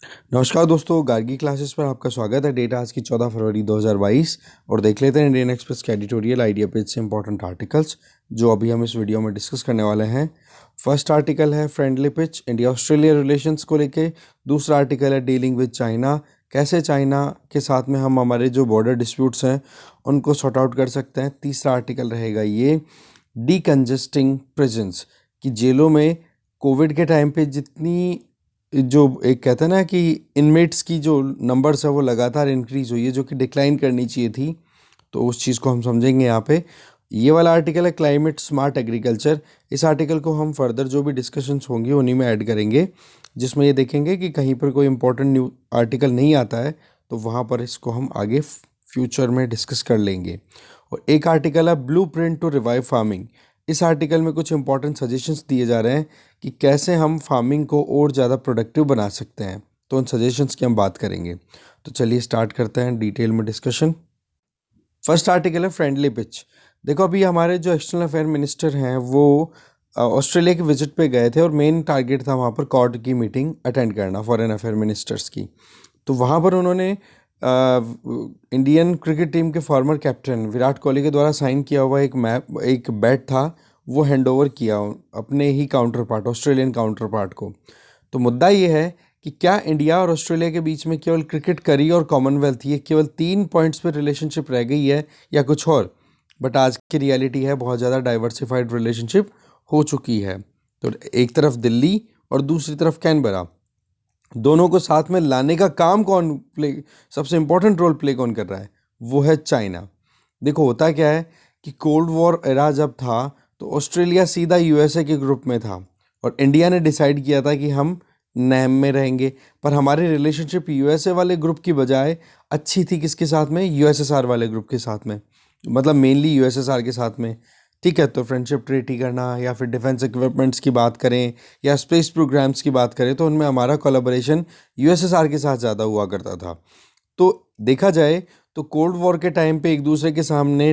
नमस्कार दोस्तों, गार्गी क्लासेस पर आपका स्वागत है। डेट आज की 14 फरवरी 2022 और देख लेते हैं इंडियन एक्सप्रेस के एडिटोरियल आइडिया पेज से इंपॉर्टेंट आर्टिकल्स जो अभी हम इस वीडियो में डिस्कस करने वाले हैं। फर्स्ट आर्टिकल है friendly pitch India Australia relations को लेके। दूसरा आर्टिकल है डीलिंग विद चाइना, कैसे चाइना के साथ में हम हमारे जो बॉर्डर डिस्प्यूट्स हैं उनको सॉर्ट आउट कर सकते हैं। तीसरा आर्टिकल रहेगा ये डीकंजेस्टिंग प्रिजन्स, कि जेलों में कोविड के टाइम पे जितनी जो एक कहते हैं ना कि इनमेट्स की जो नंबर्स है वो लगातार इंक्रीज हुई है, जो कि डिक्लाइन करनी चाहिए थी, तो उस चीज़ को हम समझेंगे यहाँ पे। ये वाला आर्टिकल है क्लाइमेट स्मार्ट एग्रीकल्चर। इस आर्टिकल को हम फर्दर जो भी डिस्कशंस होंगी उन्हीं में ऐड करेंगे, जिसमें ये देखेंगे कि कहीं पर कोई इंपॉर्टेंट न्यू आर्टिकल नहीं आता है तो वहाँ पर इसको हम आगे फ्यूचर में डिस्कस कर लेंगे। और एक आर्टिकल है blueprint to revive farming. इस आर्टिकल में कुछ इंपॉर्टेंट सजेशंस दिए जा रहे हैं कि कैसे हम फार्मिंग को और ज़्यादा प्रोडक्टिव बना सकते हैं, तो उन सजेशंस की हम बात करेंगे। तो चलिए स्टार्ट करते हैं डिटेल में डिस्कशन। फर्स्ट आर्टिकल है फ्रेंडली पिच। देखो, अभी हमारे जो एक्सटर्नल अफेयर मिनिस्टर हैं वो ऑस्ट्रेलिया के विजिट पे गए थे और मेन टारगेट था वहाँ पर कॉड की मीटिंग अटेंड करना, फॉरेन अफेयर मिनिस्टर्स की। तो वहाँ पर उन्होंने इंडियन क्रिकेट टीम के फॉर्मर कैप्टन विराट कोहली के द्वारा साइन किया हुआ एक बैट था, वो हैंडओवर किया अपने ही counterpart, Australian counterpart को। तो मुद्दा ये है कि क्या इंडिया और ऑस्ट्रेलिया के बीच में केवल क्रिकेट करी और कॉमनवेल्थ, ये केवल 3 पॉइंट्स पर रिलेशनशिप रह गई है या कुछ और। बट आज की रियलिटी है बहुत ज़्यादा डाइवर्सिफाइड रिलेशनशिप हो चुकी है। तो एक तरफ दिल्ली और दूसरी तरफ कैनबरा, दोनों को साथ में लाने का काम कौन प्ले, सबसे इंपॉर्टेंट रोल प्ले कौन कर रहा है, वो है चाइना। देखो, होता क्या है कि कोल्ड वॉर एरा जब था तो ऑस्ट्रेलिया सीधा यूएसए के ग्रुप में था और इंडिया ने डिसाइड किया था कि हम नैम में रहेंगे। पर हमारी रिलेशनशिप यूएसए वाले ग्रुप की बजाय अच्छी थी किसके साथ में, यूएसएसआर वाले ग्रुप के साथ में, मतलब मेनली यूएसएसआर के साथ में। ठीक है, तो फ्रेंडशिप ट्रीटी करना या फिर डिफेंस इक्विपमेंट्स की बात करें या स्पेस प्रोग्राम्स की बात करें तो उनमें हमारा कोलैबोरेशन यूएसएसआर के साथ ज़्यादा हुआ करता था। तो देखा जाए तो कोल्ड वॉर के टाइम पे एक दूसरे के सामने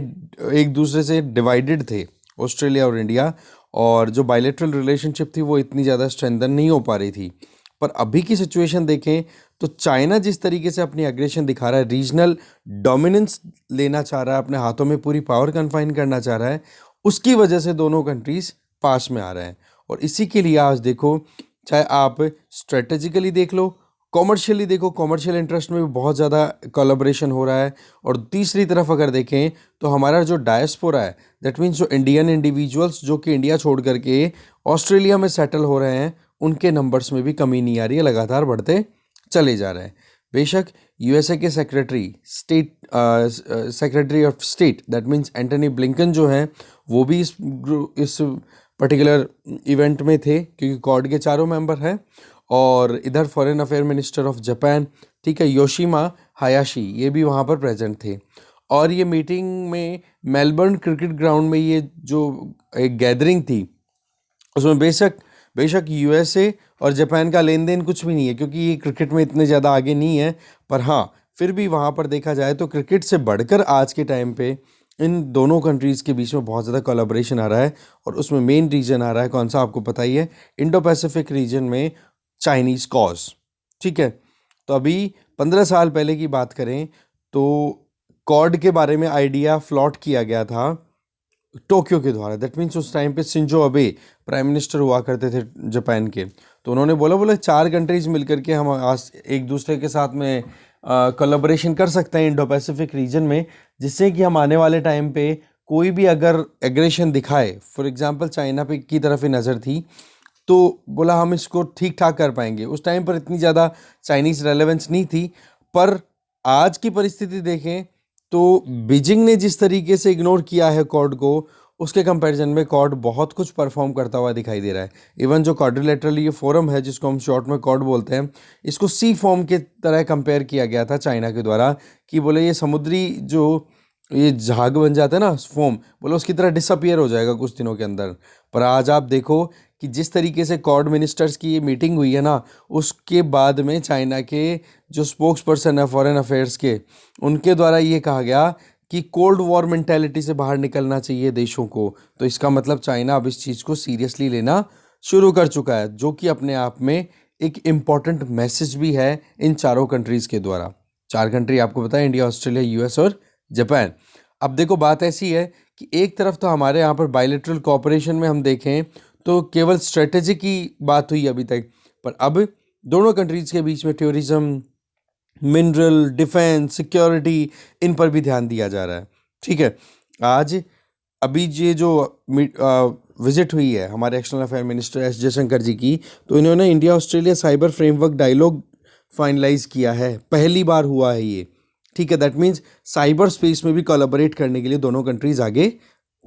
एक दूसरे से डिवाइडेड थे ऑस्ट्रेलिया और इंडिया, और जो बायलैटरल रिलेशनशिप थी वो इतनी ज़्यादा स्ट्रेंथन नहीं हो पा रही थी। पर अभी की सिचुएशन देखें तो चाइना जिस तरीके से अपनी एग्रेशन दिखा रहा है, रीजनल डोमिनेंस लेना चाह रहा है, अपने हाथों में पूरी पावर कन्फाइन करना चाह रहा है, उसकी वजह से दोनों कंट्रीज पास में आ रहे हैं। और इसी के लिए आज देखो, चाहे आप स्ट्रेटेजिकली देख लो, कॉमर्शियली देखो, कॉमर्शियल इंटरेस्ट में भी बहुत ज़्यादा कोलैबोरेशन हो रहा है। और तीसरी तरफ अगर देखें तो हमारा जो डायस्पोरा है, दैट मीन्स जो इंडियन इंडिविजुअल्स जो कि इंडिया छोड़ करके ऑस्ट्रेलिया में सेटल हो रहे हैं, उनके नंबर्स में भी कमी नहीं आ रही है, लगातार बढ़ते चले जा रहे हैं। बेशक यूएसए के secretary of state that means Antony Blinken जो हैं वो भी इस पर्टिकुलर इवेंट में थे, क्योंकि कॉड के चारों मेंबर हैं। और इधर foreign affair minister of Japan, ठीक है, योशिमा हायाशी, ये भी वहाँ पर प्रेजेंट थे। और ये मीटिंग में मेलबर्न क्रिकेट ग्राउंड में ये जो एक गैदरिंग थी उसमें बेशक बेशक यूएसए और जापान का लेन देन कुछ भी नहीं है, क्योंकि ये क्रिकेट में इतने ज़्यादा आगे नहीं है। पर हाँ, फिर भी वहाँ पर देखा जाए तो क्रिकेट से बढ़कर आज के टाइम पे इन दोनों कंट्रीज़ के बीच में बहुत ज़्यादा कोलैबोरेशन आ रहा है। और उसमें मेन रीजन आ रहा है कौन सा, आपको पता ही है, इंडो पैसिफिक रीजन में चाइनीज़ कॉज। ठीक है, तो अभी 15 साल पहले की बात करें तो कॉड के बारे में आइडिया फ्लॉट किया गया था टोक्यो के द्वारा। दैट मीन्स उस टाइम पे शिंजो अबे प्राइम मिनिस्टर हुआ करते थे जापान के। तो उन्होंने बोला 4 कंट्रीज मिलकर के हम आज एक दूसरे के साथ में कोलैबोरेशन कर सकते हैं इंडो पैसिफिक रीजन में, जिससे कि हम आने वाले टाइम पे कोई भी अगर एग्रेशन दिखाए, फॉर एग्जांपल चाइना पे की तरफ ही नज़र थी, तो बोला हम इसको ठीक ठाक कर पाएंगे। उस टाइम पर इतनी ज़्यादा चाइनीज़ रेलेवेंस नहीं थी। पर आज की परिस्थिति देखें तो बीजिंग ने जिस तरीके से इग्नोर किया है कॉड को, उसके कंपैरिजन में कॉड बहुत कुछ परफॉर्म करता हुआ दिखाई दे रहा है। इवन जो क्वाड्रिलेटरल ये फोरम है जिसको हम शॉर्ट में कॉड बोलते हैं, इसको सी फॉर्म के तरह कंपेयर किया गया था चाइना के द्वारा, कि बोले ये समुद्री जो ये झाग बन जाता है ना फोम, बोले उसकी तरह डिसअपियर हो जाएगा कुछ दिनों के अंदर। पर आज आप देखो कि जिस तरीके से कॉड मिनिस्टर्स की ये मीटिंग हुई है ना, उसके बाद में चाइना के जो स्पोक्स पर्सन है फॉरेन अफेयर्स के, उनके द्वारा ये कहा गया कि कोल्ड वॉर मेंटेलिटी से बाहर निकलना चाहिए देशों को। तो इसका मतलब चाइना अब इस चीज़ को सीरियसली लेना शुरू कर चुका है, जो कि अपने आप में एक इम्पॉर्टेंट मैसेज भी है इन चारों कंट्रीज़ के द्वारा। 4 कंट्री आपको पता है, इंडिया, ऑस्ट्रेलिया, यूएस और जापान। अब देखो बात ऐसी है कि एक तरफ तो हमारे यहाँ पर बायलैटरल कोऑपरेशन में हम देखें तो केवल स्ट्रेटेजी की बात हुई अभी तक, पर अब दोनों कंट्रीज़ के बीच में टूरिज्म, मिनरल, डिफेंस, सिक्योरिटी, इन पर भी ध्यान दिया जा रहा है। ठीक है, आज अभी ये जो विजिट हुई है हमारे external affair minister S Jaishankar ji की, तो इन्होंने India Australia cyber framework dialogue finalize किया है, पहली बार हुआ है ये। ठीक है, दैट मीन्स साइबर स्पेस में भी कोलैबोरेट करने के लिए दोनों कंट्रीज आगे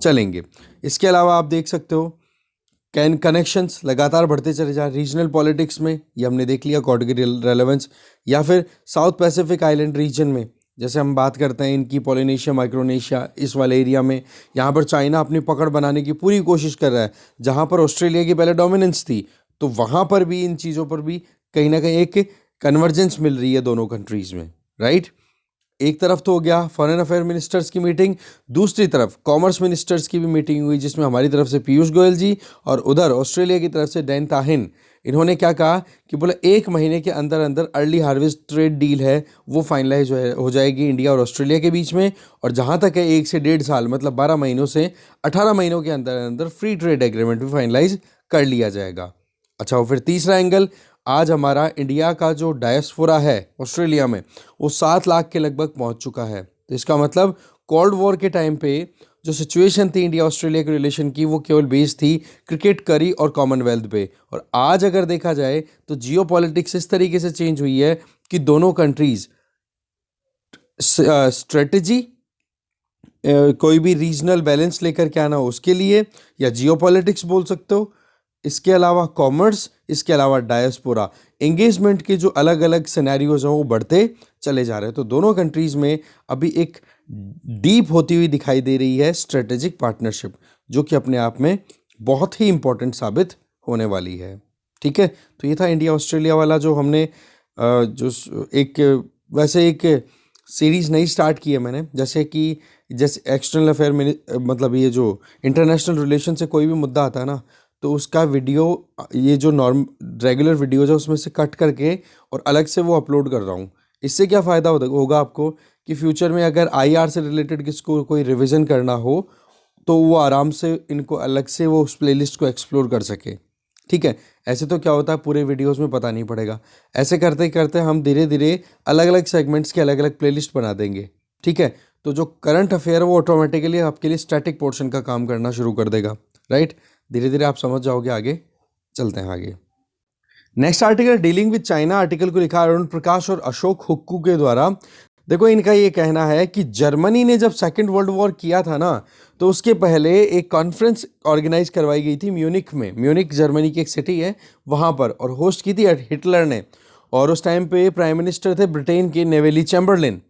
चलेंगे। इसके अलावा आप देख सकते हो कनेक्शंस लगातार बढ़ते चले जा रहे रीजनल पॉलिटिक्स में, ये हमने देख लिया कॉड की रेलेवेंस, या फिर साउथ पैसिफिक आइलैंड रीजन में, जैसे हम बात करते हैं इनकी पोलिनेशिया, माइक्रोनेशिया, इस वाले एरिया में, यहाँ पर चाइना अपनी पकड़ बनाने की पूरी कोशिश कर रहा है। जहाँ पर ऑस्ट्रेलिया की पहले डोमिनेंस थी, तो वहाँ पर भी इन चीज़ों पर भी कहीं ना कहीं एक कन्वर्जेंस मिल रही है दोनों कंट्रीज़ में, राइट। एक तरफ तो हो गया फॉरेन अफेयर मिनिस्टर्स की मीटिंग, दूसरी तरफ कॉमर्स मिनिस्टर्स की भी मीटिंग हुई, जिसमें हमारी तरफ से पीयूष गोयल जी और उधर ऑस्ट्रेलिया की तरफ से डैन ताहिन, इन्होंने क्या कहा कि बोला 1 महीने के अंदर अंदर अर्ली हार्वेस्ट ट्रेड डील है वो फाइनलाइज हो जाएगी इंडिया और ऑस्ट्रेलिया के बीच में, और जहाँ तक है 1 से 1.5 साल मतलब 12 महीनों से 18 महीनों के अंदर अंदर फ्री ट्रेड एग्रीमेंट भी फाइनलाइज कर लिया जाएगा। अच्छा, और फिर तीसरा एंगल, आज हमारा इंडिया का जो डायस्पोरा है ऑस्ट्रेलिया में, वो 7 लाख के लगभग पहुंच चुका है। तो इसका मतलब कोल्ड वॉर के टाइम पे जो सिचुएशन थी इंडिया ऑस्ट्रेलिया के रिलेशन की, वो केवल बेस्ड थी क्रिकेट, करी और कॉमनवेल्थ पे, और आज अगर देखा जाए तो जियो पॉलिटिक्स इस तरीके से चेंज हुई है कि दोनों कंट्रीज स्ट्रेटजी, कोई भी रीजनल बैलेंस लेकर के आना हो उसके लिए, या जियो पॉलिटिक्स बोल सकते हो, इसके अलावा कॉमर्स, इसके अलावा डायस्पोरा एंगेजमेंट के जो अलग अलग सिनेरियोज हैं वो बढ़ते चले जा रहे हैं। तो दोनों कंट्रीज़ में अभी एक डीप होती हुई दिखाई दे रही है स्ट्रेटेजिक पार्टनरशिप, जो कि अपने आप में बहुत ही इम्पोर्टेंट साबित होने वाली है। ठीक है, तो ये था इंडिया ऑस्ट्रेलिया वाला जो हमने जो एक वैसे एक सीरीज़ नई स्टार्ट की है मैंने, जैसे एक्सटर्नल अफेयर में, मतलब ये जो इंटरनेशनल रिलेशन से कोई भी मुद्दा आता है ना, तो उसका वीडियो, ये जो रेगुलर वीडियोज़ है उसमें से कट करके और अलग से वो अपलोड कर रहा हूँ। इससे क्या फ़ायदा होगा आपको कि फ्यूचर में अगर आईआर से रिलेटेड किसको कोई रिवीजन करना हो तो वो आराम से इनको अलग से वो उस प्लेलिस्ट को एक्सप्लोर कर सके। ठीक है, ऐसे तो क्या होता है पूरे वीडियोज़ में पता नहीं पड़ेगा, ऐसे करते करते हम धीरे धीरे अलग अलग सेगमेंट्स के अलग अलग प्लेलिस्ट बना देंगे। ठीक है, तो जो करंट अफेयर है वो ऑटोमेटिकली आपके लिए स्टैटिक पोर्शन का काम करना शुरू कर देगा, राइट। धीरे धीरे आप समझ जाओगे, आगे चलते हैं आगे। Next article dealing with China, article को लिखा अरुण प्रकाश और अशोक हुक्कू के द्वारा। देखो, इनका ये कहना है कि जर्मनी ने जब सेकेंड वर्ल्ड वॉर किया था ना, तो उसके पहले एक कॉन्फ्रेंस ऑर्गेनाइज करवाई गई थी म्यूनिक में। म्यूनिक जर्मनी की एक सिटी है वहाँ पर, और होस्ट की थी हिटलर ने, और उस टाइम पे प्राइम मिनिस्टर थे ब्रिटेन के नेवेली चैम्बरलिन।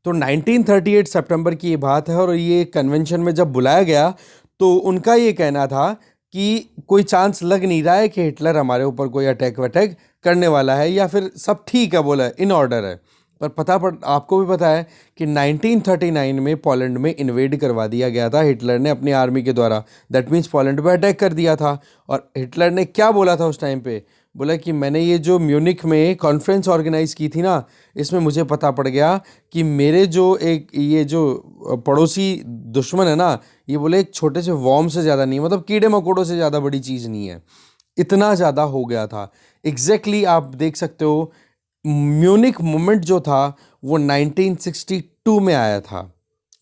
तो 1938 सितंबर की ये बात है, और ये कन्वेंशन में जब बुलाया गया तो उनका ये कहना था कि कोई चांस लग नहीं रहा है कि हिटलर हमारे ऊपर कोई अटैक वटैक करने वाला है, या फिर सब ठीक है, बोला इन ऑर्डर है। पर आपको भी पता है कि 1939 में पोलैंड में इन्वेड करवा दिया गया था हिटलर ने अपनी आर्मी के द्वारा। दैट मीन्स पोलैंड पे अटैक कर दिया था। और हिटलर ने क्या बोला था उस टाइम पे, बोला कि मैंने ये जो म्यूनिक में कॉन्फ्रेंस ऑर्गेनाइज की थी ना, इसमें मुझे पता पड़ गया कि मेरे जो ये जो पड़ोसी दुश्मन है ना, ये बोले एक छोटे से वॉर्म से ज़्यादा नहीं, मतलब कीड़े मकोड़ों से ज़्यादा बड़ी चीज़ नहीं है, इतना ज़्यादा हो गया था। एग्जैक्टली आप देख सकते हो म्यूनिक मूवमेंट जो था वो 1962 में आया था,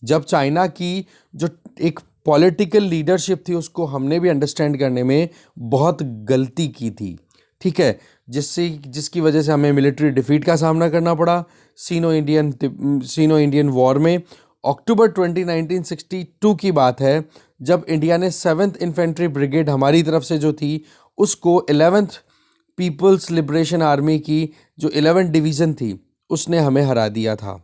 जब चाइना की जो एक पॉलिटिकल लीडरशिप थी उसको हमने भी अंडरस्टैंड करने में बहुत गलती की थी। ठीक है, जिसकी वजह से हमें मिलिट्री डिफीट का सामना करना पड़ा सीनो इंडियन वॉर में। अक्टूबर 20 1962 की बात है, जब इंडिया ने 7th इन्फेंट्री ब्रिगेड हमारी तरफ से जो थी उसको 11th पीपल्स लिबरेशन आर्मी की जो 11th डिवीज़न थी उसने हमें हरा दिया था।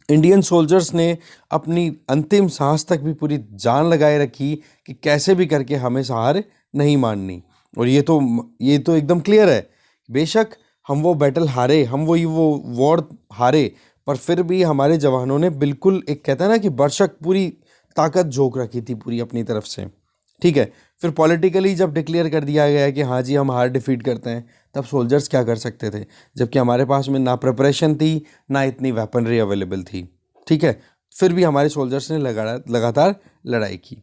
इंडियन सोल्जर्स ने अपनी अंतिम सांस तक भी पूरी जान लगाए रखी कि कैसे भी करके हमें हार नहीं माननी। और ये तो एकदम क्लियर है, बेशक हम वो बैटल हारे, हम वो वॉर हारे, पर फिर भी हमारे जवानों ने बिल्कुल एक कहता है ना कि बरशक पूरी ताकत झोंक रखी थी पूरी अपनी तरफ से। ठीक है। फिर पॉलिटिकली जब डिक्लेयर कर दिया गया है कि हाँ जी हम हार डिफीट करते हैं, तब सोल्जर्स क्या कर सकते थे, जबकि हमारे पास में ना प्रिपरेशन थी ना इतनी वेपनरी अवेलेबल थी। ठीक है, फिर भी हमारे सोल्जर्स ने लगातार लड़ाई की।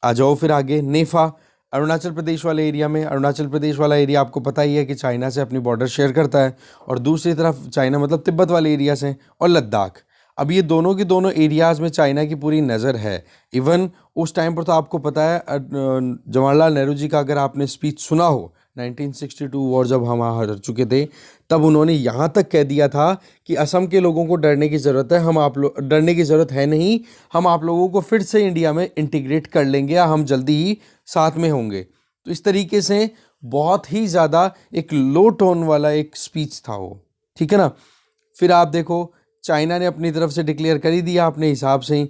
आ जाओ फिर आगे, नेफा, अरुणाचल प्रदेश वाले एरिया में। अरुणाचल प्रदेश वाला एरिया आपको पता ही है कि चाइना से अपनी बॉर्डर शेयर करता है, और दूसरी तरफ चाइना मतलब तिब्बत वाले एरिया से, और लद्दाख। अब ये दोनों के दोनों एरियाज़ में चाइना की पूरी नज़र है। इवन उस टाइम पर तो आपको पता है जवाहरलाल नेहरू जी का अगर आपने स्पीच सुना हो 1962 वॉर जब हम हार चुके थे, तब उन्होंने यहाँ तक कह दिया था कि असम के लोगों को डरने की ज़रूरत है, हम आप लोग डरने की ज़रूरत है नहीं, हम आप लोगों को फिर से इंडिया में इंटीग्रेट कर लेंगे या हम जल्दी ही साथ में होंगे। तो इस तरीके से बहुत ही ज़्यादा एक लो टोन वाला एक स्पीच था वो। ठीक है ना। फिर आप देखो, चाइना ने अपनी तरफ से डिक्लेयर कर ही दिया अपने हिसाब से ही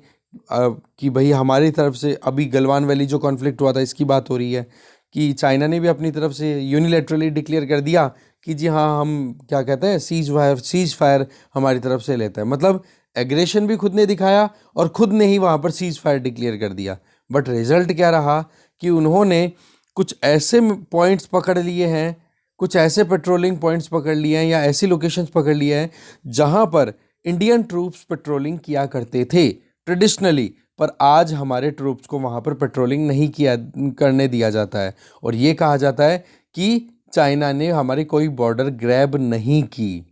कि भाई हमारी तरफ से, अभी गलवान वैली जो कॉन्फ्लिक्ट हुआ था इसकी बात हो रही है, कि चाइना ने भी अपनी तरफ से यूनिलैटरली डिक्लेयर कर दिया कि जी हाँ हम क्या कहते हैं सीज फायर हमारी तरफ से लेता है। मतलब एग्रेशन भी खुद ने दिखाया और खुद ने ही वहाँ पर सीज फायर डिक्लेयर कर दिया। बट रिजल्ट क्या रहा कि उन्होंने कुछ ऐसे पॉइंट्स पकड़ लिए हैं, कुछ ऐसे पेट्रोलिंग पॉइंट्स पकड़ लिए हैं या ऐसी लोकेशंस पकड़ लिए हैं जहाँ पर इंडियन ट्रूप्स पेट्रोलिंग किया करते थे ट्रेडिशनली, पर आज हमारे ट्रूप्स को वहाँ पर पेट्रोलिंग नहीं किया करने दिया जाता है, और ये कहा जाता है कि चाइना ने हमारी कोई बॉर्डर ग्रैब नहीं की।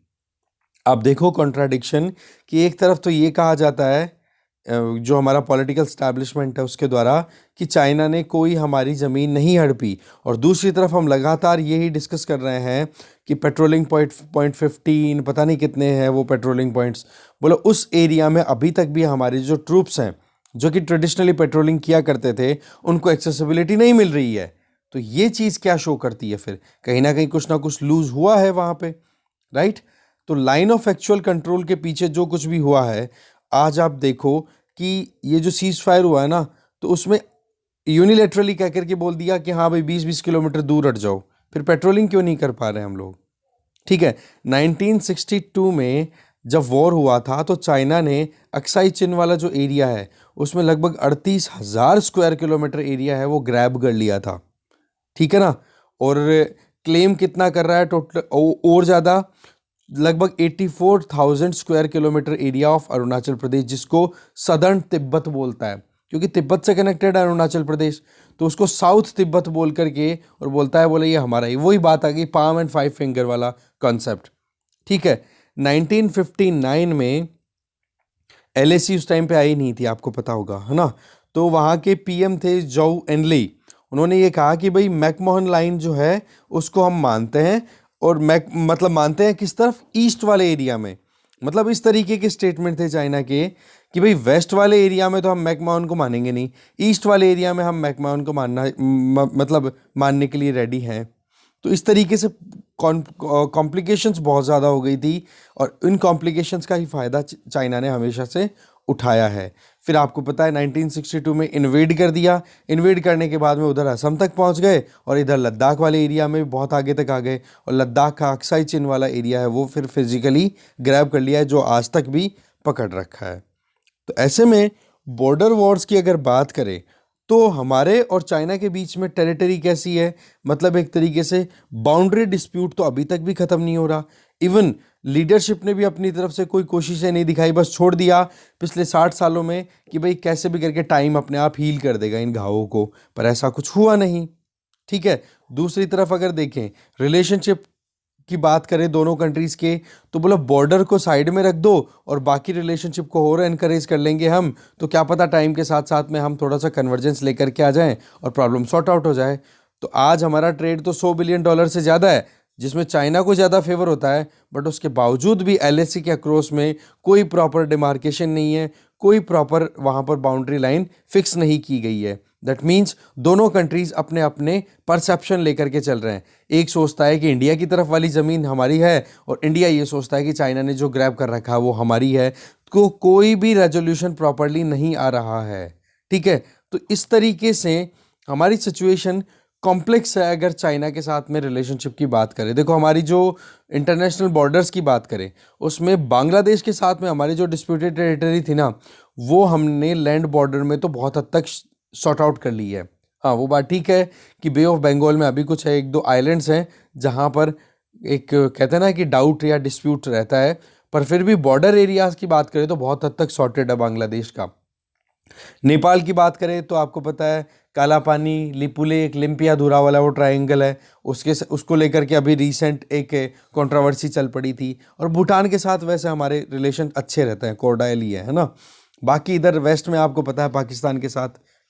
अब देखो कॉन्ट्राडिक्शन, कि एक तरफ तो ये कहा जाता है जो हमारा पॉलिटिकल स्टैब्लिशमेंट है उसके द्वारा कि चाइना ने कोई हमारी ज़मीन नहीं हड़पी, और दूसरी तरफ हम लगातार यही डिस्कस कर रहे हैं कि पेट्रोलिंग पॉइंट 15 पता नहीं कितने हैं वो पेट्रोलिंग पॉइंट्स। बोलो उस एरिया में अभी तक भी हमारे जो ट्रूप्स हैं जो कि ट्रेडिशनली पेट्रोलिंग किया करते थे, उनको एक्सेसिबिलिटी नहीं मिल रही है। तो ये चीज़ क्या शो करती है, फिर कहीं ना कहीं कुछ ना कुछ लूज हुआ है वहाँ पे, राइट। तो लाइन ऑफ एक्चुअल कंट्रोल के पीछे जो कुछ भी हुआ है, आज आप देखो कि ये जो सीज फायर हुआ है ना, तो उसमें यूनिलेटरली कह करके बोल दिया कि हाँ भाई 20-20 किलोमीटर दूर हट जाओ, फिर पेट्रोलिंग क्यों नहीं कर पा रहे हम लोग। ठीक है, 1962 में जब वॉर हुआ था तो चाइना ने अक्साई चिन वाला जो एरिया है उसमें लगभग 38,000 स्क्वायर किलोमीटर एरिया है वो ग्रैब कर लिया था। ठीक है ना। और क्लेम कितना कर रहा है टोटल और ज़्यादा, लगभग 84,000 square kilometre area of Arunachal Pradesh, जिसको सदर्न तिब्बत बोलता है, क्योंकि तिब्बत से कनेक्टेड है अरुणाचल प्रदेश, तो उसको साउथ तिब्बत बोल करके और बोलता है, बोले ये हमारा ही। वही बात आ गई पाम एंड 5 फिंगर वाला कॉन्सेप्ट। ठीक है, 1959 में एलएसी उस टाइम पे आई नहीं थी, आपको पता होगा है ना। तो वहाँ के पीएम थे जोउ एनली, उन्होंने ये कहा कि भाई मैकमोहन लाइन जो है उसको हम मानते हैं, और मतलब मानते हैं किस तरफ, ईस्ट वाले एरिया में। मतलब इस तरीके के स्टेटमेंट थे चाइना के कि भाई वेस्ट वाले एरिया में तो हम मैकमोहन को मानेंगे नहीं, ईस्ट वाले एरिया में हम मैकमोहन को मतलब मानने के लिए रेडी हैं। तो इस तरीके से कॉम्प्लिकेशंस बहुत ज़्यादा हो गई थी, और इन कॉम्प्लिकेशंस का ही फ़ायदा चाइना ने हमेशा से उठाया है। फिर आपको पता है 1962 में इन्वेड कर दिया, इन्वेड करने के बाद में उधर असम तक पहुंच गए, और इधर लद्दाख वाले एरिया में भी बहुत आगे तक आ गए, और लद्दाख का अक्साई चिन वाला एरिया है वो फिर फिजिकली ग्रैब कर लिया है, जो आज तक भी पकड़ रखा है। तो ऐसे में बॉर्डर वॉर्स की अगर बात करें तो हमारे और चाइना के बीच में टेरिटरी कैसी है, मतलब एक तरीके से बाउंड्री डिस्प्यूट तो अभी तक भी ख़त्म नहीं हो रहा। इवन लीडरशिप ने भी अपनी तरफ से कोई कोशिशें नहीं दिखाई, बस छोड़ दिया पिछले 60 सालों में कि भाई कैसे भी करके टाइम अपने आप हील कर देगा इन घावों को, पर ऐसा कुछ हुआ नहीं। ठीक है, दूसरी तरफ अगर देखें रिलेशनशिप की बात करें दोनों कंट्रीज़ के, तो बोला बॉर्डर को साइड में रख दो और बाकी रिलेशनशिप को और एनकरेज कर लेंगे हम, तो क्या पता टाइम के साथ साथ में हम थोड़ा सा कन्वर्जेंस लेकर के आ जाएं और प्रॉब्लम सॉर्ट आउट हो जाए। तो आज हमारा ट्रेड तो $100 बिलियन से ज़्यादा है, जिसमें चाइना को ज़्यादा फेवर होता है, बट उसके बावजूद भी एलएसी के अक्रॉस में कोई प्रॉपर डिमार्केशन नहीं है, कोई प्रॉपर वहाँ पर बाउंड्री लाइन फिक्स नहीं की गई है। दैट मीन्स दोनों कंट्रीज अपने अपने परसेप्शन लेकर के चल रहे हैं। एक सोचता है कि इंडिया की तरफ वाली ज़मीन हमारी है, और इंडिया ये सोचता है कि चाइना ने जो ग्रैब कर रखा है वो हमारी है। तो कोई भी रेजोल्यूशन प्रॉपरली नहीं आ रहा है। ठीक है, तो इस तरीके से हमारी सिचुएशन कॉम्प्लेक्स है। अगर चाइना के साथ में रिलेशनशिप की बात करें, देखो हमारी जो इंटरनेशनल बॉर्डर्स की बात करें, उसमें बांग्लादेश के साथ में हमारी जो डिस्प्यूटेड टेरिटरी थी ना, वो हमने लैंड बॉर्डर में तो बहुत हद तक सॉर्ट आउट कर ली है। हाँ, वो बात ठीक है कि बे ऑफ बंगाल में अभी कुछ है, एक दो आइलैंड्स हैं जहाँ पर एक कहते हैं ना कि डाउट या डिस्प्यूट रहता है, पर फिर भी बॉर्डर एरियाज की बात करें तो बहुत हद तक सॉर्टेड है बांग्लादेश का। नेपाल की बात करें तो आपको पता है काला पानी, लिपुलेख, लिम्पिया वाला वो ट्रायंगल है, उसको लेकर के अभी रिसेंट एक कंट्रोवर्सी चल पड़ी थी। और भूटान के साथ वैसे हमारे रिलेशन अच्छे रहते हैं, कोरडाइल ही है ना। बाकी इधर वेस्ट में आपको पता है पाकिस्तान के साथ,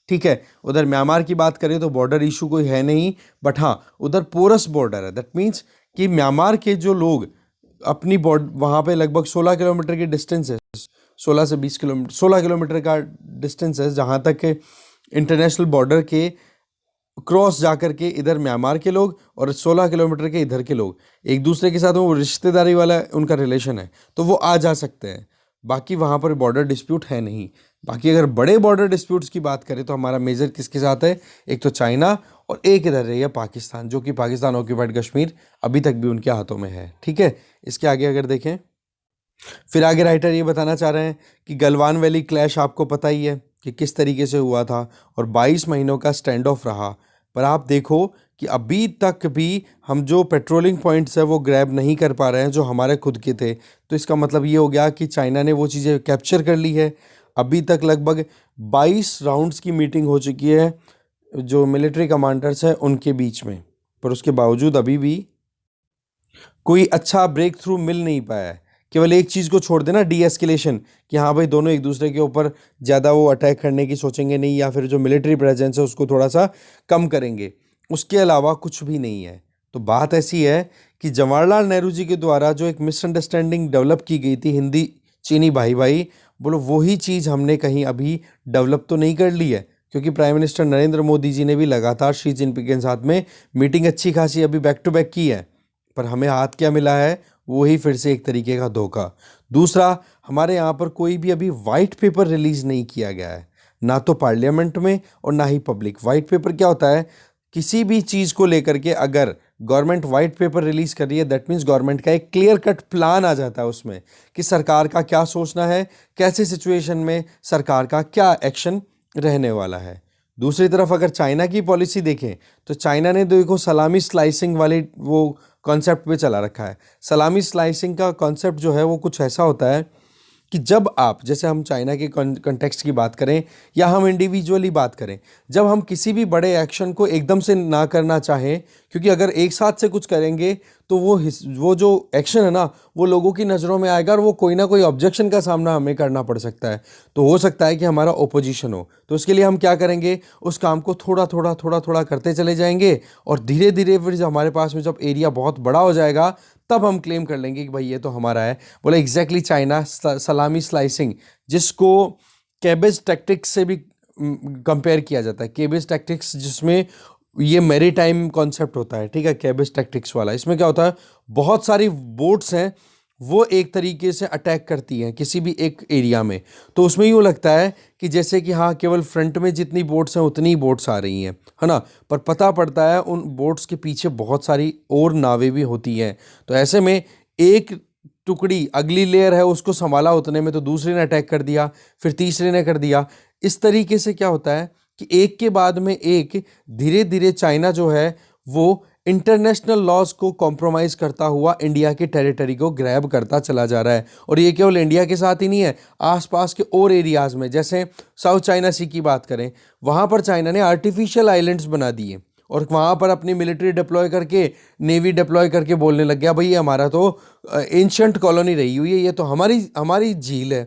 ठीक है। उधर म्यांमार की बात करें तो बॉर्डर इशू कोई है नहीं, बट हाँ उधर पोरस बॉर्डर है। दैट मीन्स कि म्यांमार के जो लोग अपनी बॉर्डर वहाँ पे लगभग 16 किलोमीटर की डिस्टेंस है, 16 से 20 किलोमीटर, 16 किलोमीटर का डिस्टेंस है जहाँ तक इंटरनेशनल बॉर्डर के क्रॉस जा कर के इधर म्यांमार के लोग और 16 किलोमीटर के इधर के लोग एक दूसरे के साथ वो रिश्तेदारी वाला उनका रिलेशन है, तो वो आ जा सकते हैं। बाकी वहाँ पर बॉर्डर डिस्प्यूट है नहीं। बाकी अगर बड़े बॉर्डर डिस्प्यूट्स की बात करें तो हमारा मेजर किसके साथ है, एक तो चाइना और एक इधर रही है पाकिस्तान, जो कि पाकिस्तान ऑक्यूपाइड कश्मीर अभी तक भी उनके हाथों में है, ठीक है। इसके आगे अगर देखें, फिर आगे राइटर ये बताना चाह रहे हैं कि गलवान वैली क्लैश आपको पता ही है कि किस तरीके से हुआ था और 22 महीनों का स्टैंड ऑफ रहा। पर आप देखो कि अभी तक भी हम जो पेट्रोलिंग पॉइंट्स है वो ग्रैब नहीं कर पा रहे हैं जो हमारे खुद के थे। तो इसका मतलब ये हो गया कि चाइना ने वो चीज़ें कैप्चर कर ली है। अभी तक लगभग 22 राउंड्स की मीटिंग हो चुकी है जो मिलिट्री कमांडर्स हैं उनके बीच में, पर उसके बावजूद अभी भी कोई अच्छा ब्रेक थ्रू मिल नहीं पाया है। केवल एक चीज़ को छोड़ देना, डी एस्केलेशन, कि हाँ भाई दोनों एक दूसरे के ऊपर ज़्यादा वो अटैक करने की सोचेंगे नहीं या फिर जो मिलिट्री प्रेजेंस है उसको थोड़ा सा कम करेंगे, उसके अलावा कुछ भी नहीं है। तो बात ऐसी है कि जवाहरलाल नेहरू जी के द्वारा जो एक मिसअंडरस्टैंडिंग डेवलप की गई थी हिंदी चीनी भाई भाई, बोलो वही चीज़ हमने कहीं अभी डेवलप तो नहीं कर ली है, क्योंकि प्राइम मिनिस्टर नरेंद्र मोदी जी ने भी लगातार शी जिनपिंग के साथ में मीटिंग अच्छी खासी अभी बैक टू बैक की है। पर हमें हाथ क्या मिला है, वही फिर से एक तरीके का धोखा। दूसरा, हमारे यहाँ पर कोई भी अभी वाइट पेपर रिलीज नहीं किया गया है, ना तो पार्लियामेंट में और ना ही पब्लिक। वाइट पेपर क्या होता है, किसी भी चीज़ को लेकर के अगर गवर्नमेंट वाइट पेपर रिलीज कर रही है दैट मीन्स गवर्नमेंट का एक क्लियर कट प्लान आ जाता है उसमें कि सरकार का क्या सोचना है, कैसे सिचुएशन में सरकार का क्या एक्शन रहने वाला है। दूसरी तरफ अगर चाइना की पॉलिसी देखें तो चाइना ने देखो सलामी स्लाइसिंग वाले वो कॉन्सेप्ट पे चला रखा है। सलामी स्लाइसिंग का कॉन्सेप्ट जो है वो कुछ ऐसा होता है कि जब आप, जैसे हम चाइना के कंटेक्स्ट की बात करें या हम इंडिविजुअली बात करें, जब हम किसी भी बड़े एक्शन को एकदम से ना करना चाहें, क्योंकि अगर एक साथ से कुछ करेंगे तो वो जो एक्शन है ना वो लोगों की नज़रों में आएगा और वो कोई ना कोई ऑब्जेक्शन का सामना हमें करना पड़ सकता है। तो हो सकता है कि हमारा ओपोजिशन हो, तो उसके लिए हम क्या करेंगे, उस काम को थोड़ा थोड़ा थोड़ा थोड़ा करते चले जाएंगे और धीरे धीरे फिर जब हमारे पास में जब एरिया बहुत बड़ा हो जाएगा तब हम क्लेम कर लेंगे कि भाई ये तो हमारा है। बोले एग्जैक्टली चाइना सलामी स्लाइसिंग, जिसको केबेज टैक्टिक्स से भी कंपेयर किया जाता है। केबेज टैक्टिक्स जिसमें ये मैरी टाइम कॉन्सेप्ट होता है, ठीक है, केबेज टैक्टिक्स वाला। इसमें क्या होता है, बहुत सारी बोट्स हैं वो एक तरीके से अटैक करती हैं किसी भी एक एरिया में, तो उसमें यूँ लगता है कि जैसे कि हाँ केवल फ्रंट में जितनी बोट्स हैं उतनी ही बोट्स आ रही हैं, है ना, पर पता पड़ता है उन बोट्स के पीछे बहुत सारी और नावें भी होती हैं। तो ऐसे में एक टुकड़ी अगली लेयर है उसको संभाला उतने में तो दूसरे ने अटैक कर दिया, फिर तीसरे ने कर दिया। इस तरीके से क्या होता है कि एक के बाद में एक धीरे धीरे चाइना जो है वो इंटरनेशनल लॉज को कॉम्प्रोमाइज़ करता हुआ इंडिया के टेरिटरी को ग्रैब करता चला जा रहा है। और ये केवल इंडिया के साथ ही नहीं है, आसपास के और एरियाज़ में, जैसे साउथ चाइना सी की बात करें, वहाँ पर चाइना ने आर्टिफिशियल आइलैंड्स बना दिए और वहाँ पर अपनी मिलिट्री डिप्लॉय करके, नेवी डिप्लॉय करके बोलने लग गया भाई ये हमारा तो एंशंट कॉलोनी रही हुई है, ये तो हमारी हमारी झील है,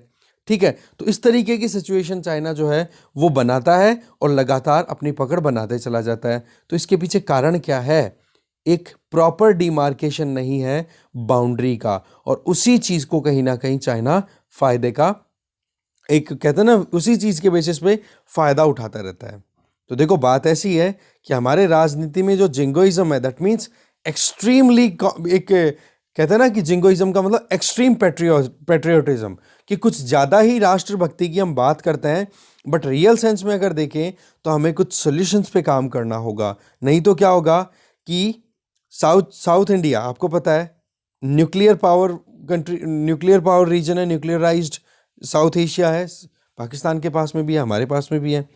ठीक है। तो इस तरीके की सिचुएशन चाइना जो है वो बनाता है और लगातार अपनी पकड़ बनाते चला जाता है। तो इसके पीछे कारण क्या है, एक प्रॉपर डिमार्केशन नहीं है बाउंड्री का, और उसी चीज को कहीं ना कहीं चाइना फायदे का, एक कहते हैं ना, उसी चीज के बेसिस पे फायदा उठाता रहता है। तो देखो बात ऐसी है कि हमारे राजनीति में जो जिंगोइज्म है दैट मीन्स एक्सट्रीमली, एक कहते हैं ना कि जिंगोइज्म का मतलब एक्सट्रीम पेट्रियोटिज्म, कि कुछ ज़्यादा ही राष्ट्रभक्ति की हम बात करते हैं, बट रियल सेंस में अगर देखें तो हमें कुछ सॉल्यूशंस पे काम करना होगा। नहीं तो क्या होगा कि साउथ साउथ इंडिया आपको पता है nuclear power country, nuclear power region है, न्यूक्लियराइज्ड साउथ एशिया है, पाकिस्तान के पास में भी है, हमारे पास में भी है।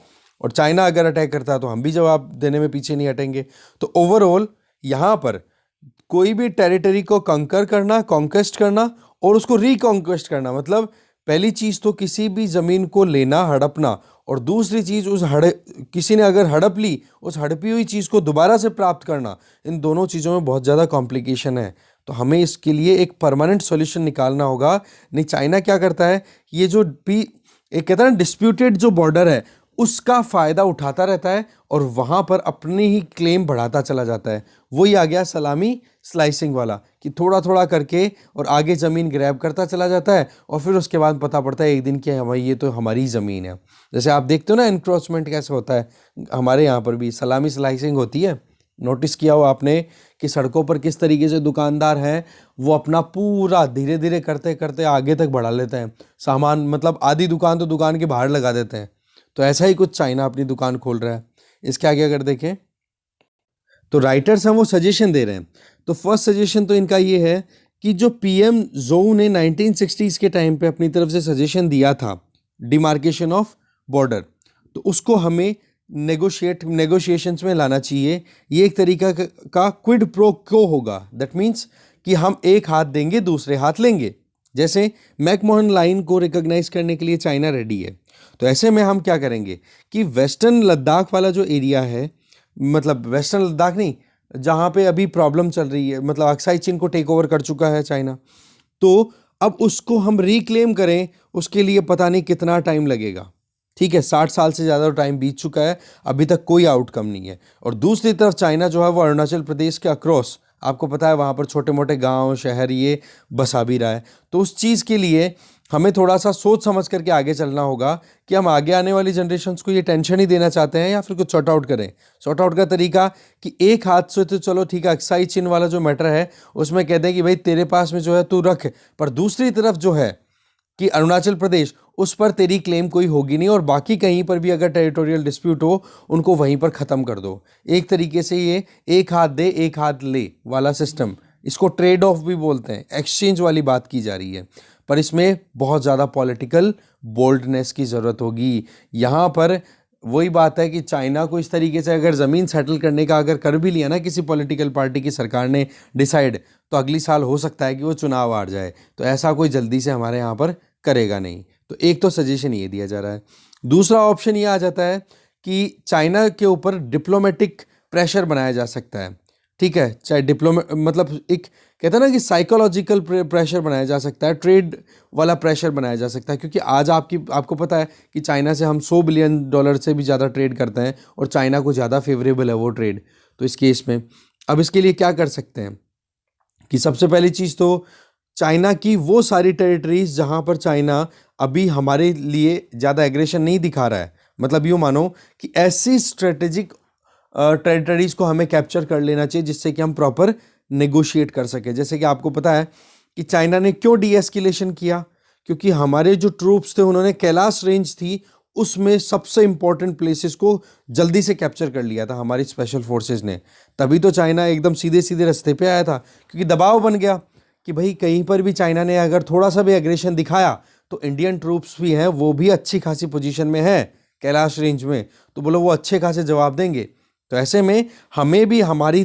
और चाइना अगर अटैक करता है तो हम भी जवाब देने में पीछे नहीं हटेंगे। तो ओवरऑल यहाँ पर कोई भी टेरिटरी को कंकर करना, कॉन्क्वेस्ट करना और उसको रिकॉन्क्वेस्ट करना, मतलब पहली चीज तो किसी भी जमीन को लेना, हड़पना, और दूसरी चीज उस किसी ने अगर हड़प ली, उस हड़पी हुई चीज को दोबारा से प्राप्त करना, इन दोनों चीजों में बहुत ज्यादा कॉम्प्लिकेशन है। तो हमें इसके लिए एक परमानेंट सॉल्यूशन निकालना होगा। नहीं, चाइना क्या करता है, ये जो भी एक कहता है ना डिस्प्यूटेड जो बॉर्डर है, उसका फायदा उठाता रहता है और वहां पर अपनी ही क्लेम बढ़ाता चला जाता है। वही आ गया सलामी स्लाइसिंग वाला, कि थोड़ा थोड़ा करके और आगे ज़मीन ग्रैब करता चला जाता है और फिर उसके बाद पता पड़ता है एक दिन कि हमारी ये तो हमारी ज़मीन है। जैसे आप देखते हो ना एनक्रोचमेंट कैसे होता है, हमारे यहाँ पर भी सलामी स्लाइसिंग होती है। नोटिस किया हो आपने कि सड़कों पर किस तरीके से दुकानदार हैं, वो अपना पूरा धीरे धीरे करते करते आगे तक बढ़ा लेते हैं सामान, मतलब आधी दुकान तो दुकान के बाहर लगा देते हैं। तो ऐसा ही कुछ चाइना अपनी दुकान खोल रहा है। इसके आगे अगर देखें तो राइटर्स हैं वो सजेशन दे रहे हैं। तो फर्स्ट सजेशन तो इनका ये है कि जो पीएम जोऊ ने 1960s के टाइम पे अपनी तरफ से सजेशन दिया था डिमार्केशन ऑफ बॉर्डर, तो उसको हमें नेगोशिएशंस में लाना चाहिए। ये एक तरीका का क्विड प्रो क्यो होगा। दैट मीन्स कि हम एक हाथ देंगे दूसरे हाथ लेंगे। जैसे मैकमोहन लाइन को रिकॉग्नाइज करने के लिए चाइना रेडी है, तो ऐसे में हम क्या करेंगे कि वेस्टर्न लद्दाख वाला जो एरिया है, मतलब वेस्टर्न लद्दाख नहीं, जहाँ पे अभी प्रॉब्लम चल रही है, मतलब अक्साई चीन को टेक ओवर कर चुका है चाइना, तो अब उसको हम रिक्लेम करें, उसके लिए पता नहीं कितना टाइम लगेगा। ठीक है, 60 साल से ज़्यादा टाइम बीत चुका है, अभी तक कोई आउटकम नहीं है। और दूसरी तरफ चाइना जो है वो अरुणाचल प्रदेश के अक्रॉस, आपको पता है वहाँ पर छोटे मोटे गांव शहर ये बसा भी रहा है। तो उस चीज़ के लिए हमें थोड़ा सा सोच समझ करके आगे चलना होगा कि हम आगे आने वाली जनरेशन्स को ये टेंशन ही देना चाहते हैं या फिर कुछ सॉर्ट आउट करें। सॉर्ट आउट का तरीका कि एक हाथ से तो चलो ठीक है, अक्साई चीन वाला जो मैटर है उसमें कहते हैं कि भाई तेरे पास में जो है तू रख, पर दूसरी तरफ जो है कि अरुणाचल प्रदेश, उस पर तेरी क्लेम कोई होगी नहीं, और बाकी कहीं पर भी अगर टेरिटोरियल डिस्प्यूट हो उनको वहीं पर ख़त्म कर दो। एक तरीके से ये एक हाथ दे एक हाथ ले वाला सिस्टम, इसको ट्रेड ऑफ भी बोलते हैं, एक्सचेंज वाली बात की जा रही है। पर इसमें बहुत ज़्यादा पॉलिटिकल बोल्डनेस की ज़रूरत होगी। यहाँ पर वही बात है कि चाइना को इस तरीके से अगर ज़मीन सेटल करने का अगर कर भी लिया ना किसी पॉलिटिकल पार्टी की सरकार ने डिसाइड, तो अगली साल हो सकता है कि वो चुनाव हार जाए। तो ऐसा कोई जल्दी से हमारे यहाँ पर करेगा नहीं। तो एक तो सजेशन ये दिया जा रहा है। दूसरा ऑप्शन ये आ जाता है कि चाइना के ऊपर डिप्लोमेटिक प्रेशर बनाया जा सकता है। ठीक है, चाहे मतलब एक कहते हैं ना कि साइकोलॉजिकल प्रेशर बनाया जा सकता है, ट्रेड वाला प्रेशर बनाया जा सकता है। क्योंकि आज आपको पता है कि चाइना से हम $100 बिलियन से भी ज़्यादा ट्रेड करते हैं और चाइना को ज़्यादा फेवरेबल है वो ट्रेड। तो इस केस में अब इसके लिए क्या कर सकते हैं कि सबसे पहली चीज़ तो चाइना की वो सारी टेरिटरीज जहाँ पर चाइना अभी हमारे लिए ज़्यादा एग्रेशन नहीं दिखा रहा है, मतलब यूँ मानो कि ऐसी स्ट्रेटेजिक टेरिटरीज को हमें कैप्चर कर लेना चाहिए जिससे कि हम प्रॉपर नेगोशिएट कर सके। जैसे कि आपको पता है कि चाइना ने क्यों डीएस्केलेशन किया, क्योंकि हमारे जो ट्रूप्स थे उन्होंने कैलाश रेंज थी उसमें सबसे इंपॉर्टेंट प्लेसेस को जल्दी से कैप्चर कर लिया था हमारी स्पेशल फोर्सेस ने। तभी तो चाइना एकदम सीधे सीधे रास्ते पे आया था, क्योंकि दबाव बन गया कि भाई कहीं पर भी चाइना ने अगर थोड़ा सा भी एग्रेशन दिखाया तो इंडियन ट्रूप्स भी हैं, वो भी अच्छी खासी पोजीशन में है कैलाश रेंज में, तो बोलो वो अच्छे खासे जवाब देंगे। तो ऐसे में हमें भी हमारी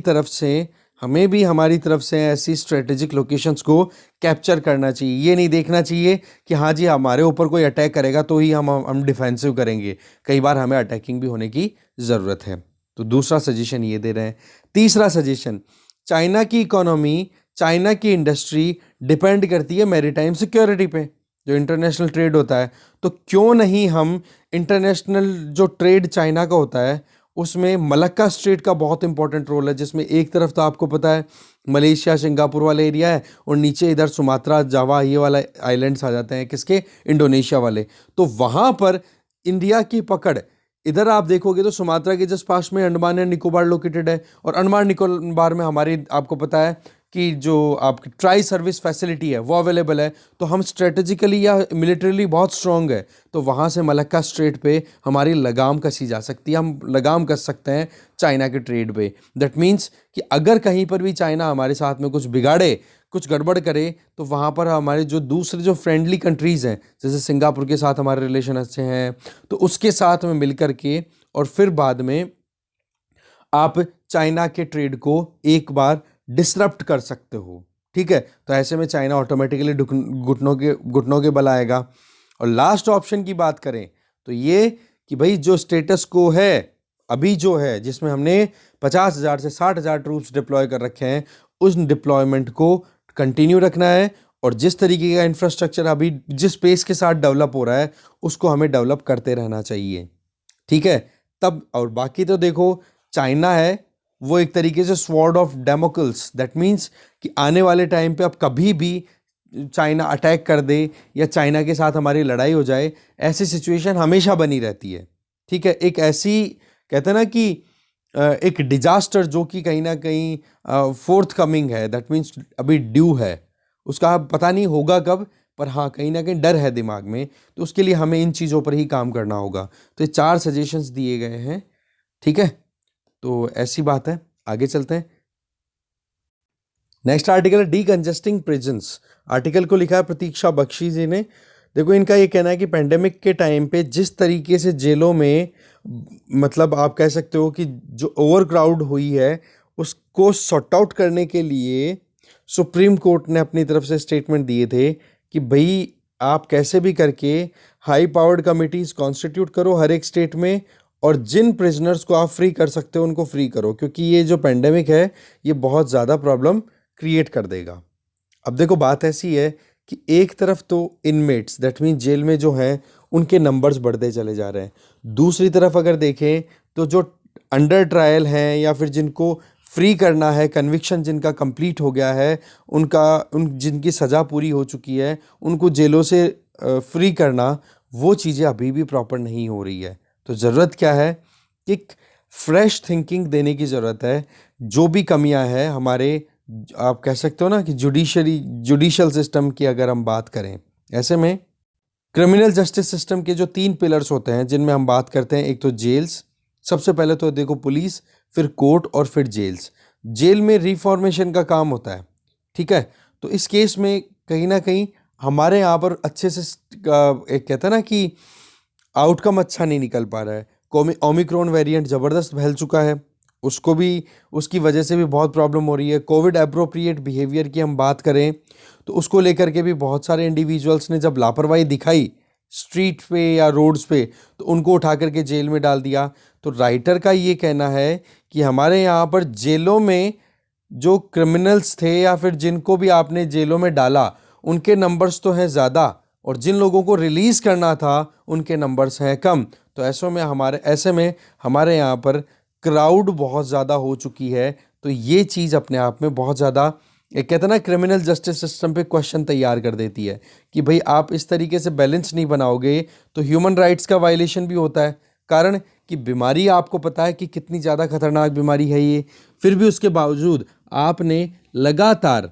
तरफ से ऐसी स्ट्रेटेजिक लोकेशंस को कैप्चर करना चाहिए। ये नहीं देखना चाहिए कि हाँ जी हमारे ऊपर कोई अटैक करेगा तो ही हम डिफेंसिव करेंगे, कई बार हमें अटैकिंग भी होने की ज़रूरत है। तो दूसरा सजेशन ये दे रहे हैं। तीसरा सजेशन, चाइना की इकोनॉमी, चाइना की इंडस्ट्री डिपेंड करती है मैरीटाइम सिक्योरिटी पे, जो इंटरनेशनल ट्रेड होता है। तो क्यों नहीं हम इंटरनेशनल जो ट्रेड चाइना का होता है उसमें मलक्का स्ट्रेट का बहुत इंपॉर्टेंट रोल है, जिसमें एक तरफ तो आपको पता है मलेशिया सिंगापुर वाला एरिया है और नीचे इधर सुमात्रा जावा ये वाला आइलैंड्स आ जाते हैं, किसके, इंडोनेशिया वाले। तो वहाँ पर इंडिया की पकड़, इधर आप देखोगे तो सुमात्रा के जस्ट पास में अंडमान एंड निकोबार लोकेटेड है, और अंडमान निकोबार में हमारी आपको पता है कि जो आपकी ट्राई सर्विस फैसिलिटी है वो अवेलेबल है। तो हम स्ट्रेटेजिकली या मिलिट्रीली बहुत स्ट्रॉन्ग है, तो वहाँ से मलक्का स्ट्रेट पे हमारी लगाम कसी जा सकती है, हम लगाम कस सकते हैं चाइना के ट्रेड पे। दैट मीन्स कि अगर कहीं पर भी चाइना हमारे साथ में कुछ बिगाड़े, कुछ गड़बड़ करे, तो वहाँ पर हमारे जो दूसरे जो फ्रेंडली कंट्रीज़ हैं, जैसे सिंगापुर के साथ हमारे रिलेशन अच्छे हैं, तो उसके साथ में मिल कर के और फिर बाद में आप चाइना के ट्रेड को एक बार डिसरप्ट कर सकते हो। ठीक है, तो ऐसे में चाइना ऑटोमेटिकली घुटनों के बल आएगा। और लास्ट ऑप्शन की बात करें तो ये कि भाई जो स्टेटस को है अभी जो है, जिसमें हमने 50,000 से 60,000 ट्रूप्स डिप्लॉय कर रखे हैं, उस डिप्लॉयमेंट को कंटिन्यू रखना है। और जिस तरीके का इंफ्रास्ट्रक्चर अभी जिस पेस के साथ डेवलप हो रहा है उसको हमें डेवलप करते रहना चाहिए। ठीक है, तब और बाकी तो देखो, चाइना है वो एक तरीके से स्वॉर्ड ऑफ डेमोक्ल्स, दैट मीन्स कि आने वाले टाइम पे अब कभी भी चाइना अटैक कर दे या चाइना के साथ हमारी लड़ाई हो जाए, ऐसी सिचुएशन हमेशा बनी रहती है। ठीक है, एक ऐसी कहते हैं ना कि एक डिजास्टर जो कि कहीं ना कहीं फोर्थ कमिंग है, दैट मीन्स अभी ड्यू है, उसका पता नहीं होगा कब, पर हाँ कहीं ना कहीं डर है दिमाग में, तो उसके लिए हमें इन चीज़ों पर ही काम करना होगा। तो ये 4 सजेशंस दिए गए हैं। ठीक है, तो ऐसी बात है, आगे चलते हैं। नेक्स्ट आर्टिकल है डीकंजेस्टिंग प्रिजन्स। आर्टिकल को लिखा है प्रतीक्षा बख्शी जी ने। देखो, इनका ये कहना है कि पेंडेमिक के टाइम पे जिस तरीके से जेलों में, मतलब आप कह सकते हो कि जो ओवर क्राउड हुई है उसको सॉर्ट आउट करने के लिए सुप्रीम कोर्ट ने अपनी तरफ से स्टेटमेंट दिए थे कि भाई आप कैसे भी करके हाई पावर्ड कमिटीज कॉन्स्टिट्यूट करो हर एक स्टेट में, और जिन प्रिजनर्स को आप फ्री कर सकते हो उनको फ्री करो, क्योंकि ये जो पेंडेमिक है ये बहुत ज़्यादा प्रॉब्लम क्रिएट कर देगा। अब देखो, बात ऐसी है कि एक तरफ तो इनमेट्स दैट मीन जेल में जो हैं उनके नंबर्स बढ़ते चले जा रहे हैं, दूसरी तरफ अगर देखें तो जो अंडर ट्रायल हैं या फिर जिनको फ्री करना है, कन्विक्शन जिनका कंप्लीट हो गया है, जिनकी सज़ा पूरी हो चुकी है, उनको जेलों से फ्री करना, वो चीज़ें अभी भी प्रॉपर नहीं हो रही है। तो ज़रूरत क्या है कि एक फ्रेश थिंकिंग देने की ज़रूरत है। जो भी कमियां हैं हमारे, आप कह सकते हो ना कि जुडिशियल सिस्टम की अगर हम बात करें, ऐसे में क्रिमिनल जस्टिस सिस्टम के जो 3 पिलर्स होते हैं जिनमें हम बात करते हैं, एक तो जेल्स, सबसे पहले तो देखो पुलिस, फिर कोर्ट और फिर जेल्स। जेल में रिफॉर्मेशन का काम होता है। ठीक है, तो इस केस में कहीं ना कहीं हमारे यहाँ पर अच्छे से एक कहते हैं ना कि आउटकम अच्छा नहीं निकल पा रहा है। ओमिक्रॉन वेरिएंट ज़बरदस्त फैल चुका है, उसको भी, उसकी वजह से भी बहुत प्रॉब्लम हो रही है। कोविड एप्रोप्रिएट बिहेवियर की हम बात करें तो उसको लेकर के भी बहुत सारे इंडिविजुअल्स ने जब लापरवाही दिखाई स्ट्रीट पे या रोड्स पे, तो उनको उठा करके जेल में डाल दिया। तो राइटर का ये कहना है कि हमारे यहाँ पर जेलों में जो क्रिमिनल्स थे या फिर जिनको भी आपने जेलों में डाला उनके नंबर्स तो हैं ज़्यादा, और जिन लोगों को रिलीज़ करना था उनके नंबर्स हैं कम। तो ऐसे में हमारे यहाँ पर क्राउड बहुत ज़्यादा हो चुकी है। तो ये चीज़ अपने आप में बहुत ज़्यादा, एक कहते हैं ना, क्रिमिनल जस्टिस सिस्टम पे क्वेश्चन तैयार कर देती है कि भाई आप इस तरीके से बैलेंस नहीं बनाओगे तो ह्यूमन राइट्स का वायलेशन भी होता है। कारण कि बीमारी आपको पता है कि कितनी ज़्यादा खतरनाक बीमारी है ये, फिर भी उसके बावजूद आपने लगातार